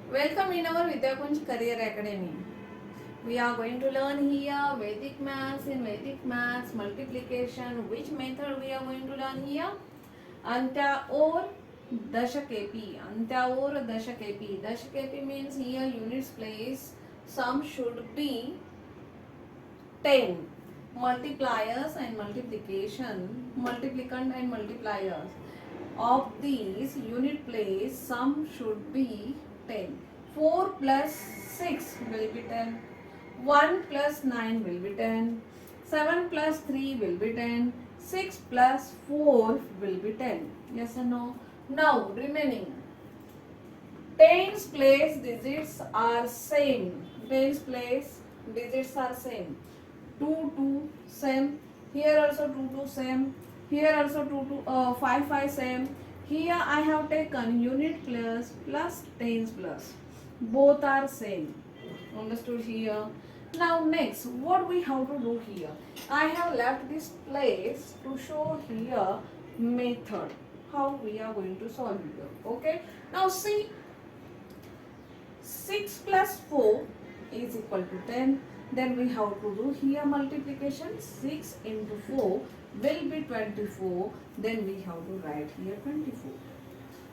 Welcome in our Vidyakunj Career Academy. We are going to learn here Vedic Maths. In Vedic Maths, multiplication. Which method we are going to learn here? Anta or Dashakepi. Anta or Dashakepi. Dashakepi means here units place. Sum should be 10. Multipliers and multiplication. Multiplicand and multipliers. Of these unit place sum should be 10. 4 plus 6 will be 10. 1 plus 9 will be 10. 7 plus 3 will be 10. 6 plus 4 will be 10. Yes or no? Now remaining. Tens place digits are same. Tens place digits are same. 2 2 same. Here also 2 2 same. Here also 5 5 same. Here I have taken unit plus tens plus. Both are same. Understood here? Now next, what we have to do here? I have left this place to show here method. How we are going to solve here. Okay? Now see, 6 plus 4 is equal to 10. Then we have to do here multiplication. 6 into 4 will be 24. Then we have to write here 24.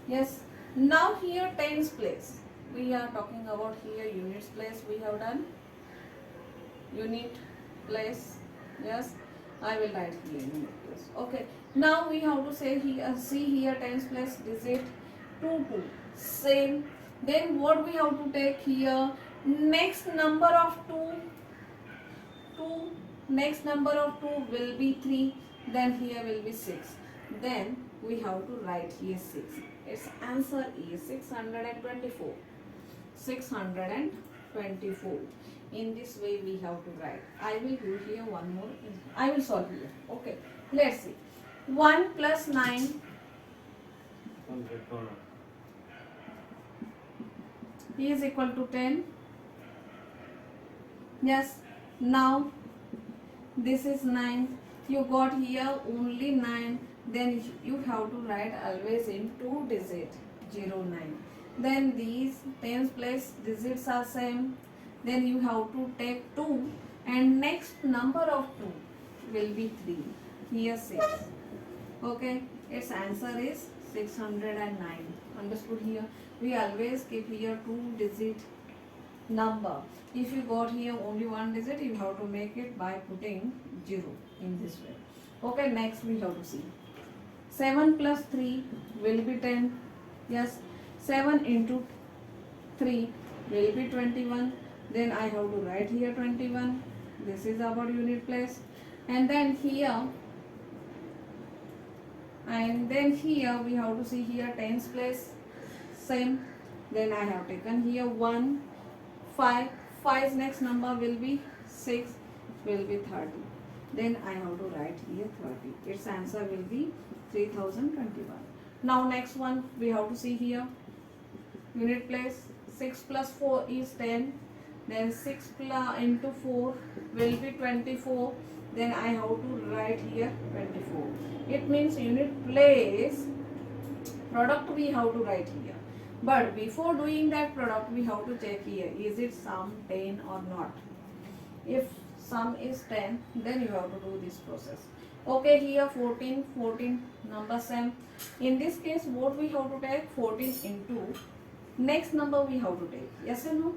Yes. Now here tens place. We are talking about here units place. We have done unit place. Yes. I will write here unit place. Okay. Now we have to say here, see here tens place digit 2 2. Same. Then what we have to take here? Next number of 2. Next number of 2 will be 3. Then here will be 6. Then we have to write here 6. Its answer is 624. 624. In this way we have to write. I will do here one more. I will solve here. Okay. Let's see. 1 plus 9 is equal to 10. Yes. Now this is 9. You got here only 9. Then you have to write always in 2 digit 0 9. Then these tens place digits are same. Then you have to take 2 and next number of 2 will be 3. Here 6. Okay. Its answer is 609. Understood here? We always keep here 2 digit number. If you got here only 1 digit, you have to make it by putting 0 in this way. Okay, next we have to see. 7 plus 3 will be 10. Yes, 7 into 3 will be 21. Then I have to write here 21. This is our unit place. And then here we have to see here tens place same. Then I have taken here 1 5. 5's next number will be 6, will be 30. Then I have to write here 30. Its answer will be 3021. Now next one we have to see here unit place. 6 plus 4 is 10. Then 6 into 4 will be 24. Then I have to write here 24. It means unit place product we have to write here. But before doing that product, we have to check here, is it sum 10 or not? If sum is 10, then you have to do this process. Okay, here 14 number same. In this case, what we have to take? 14 into next number we have to take. Yes or no?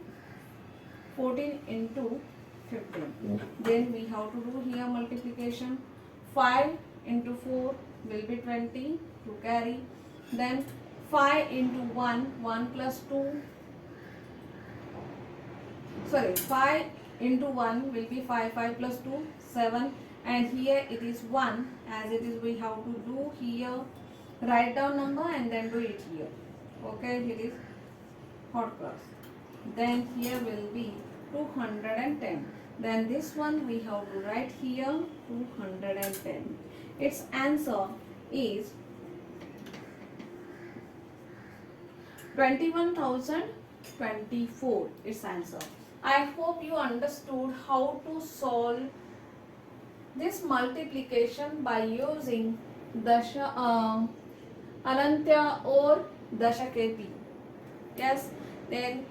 14 into 15. Then we have to do here multiplication. 5 into 4 will be 20 to carry. Then 5 into 1 plus 2. Sorry, 5 into 1 will be 5 plus 2, 7. And here it is 1. As it is, we have to do here, write down number and then do it here. Okay, here is hot cross. Then here will be 210. Then this one we have to write here 210. Its answer is 21,024. Its answer. I hope you understood how to solve this multiplication by using Anantya or Dashakepi. Yes. Then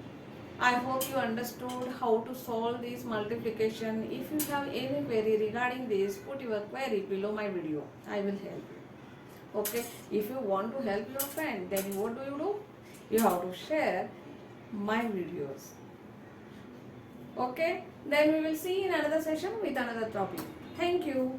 I hope you understood how to solve this multiplication. If you have any query regarding this, put your query below my video. I will help you. Okay, if you want to help your friend, then what do? You have to share my videos. Okay, then we will see in another session with another topic. Thank you.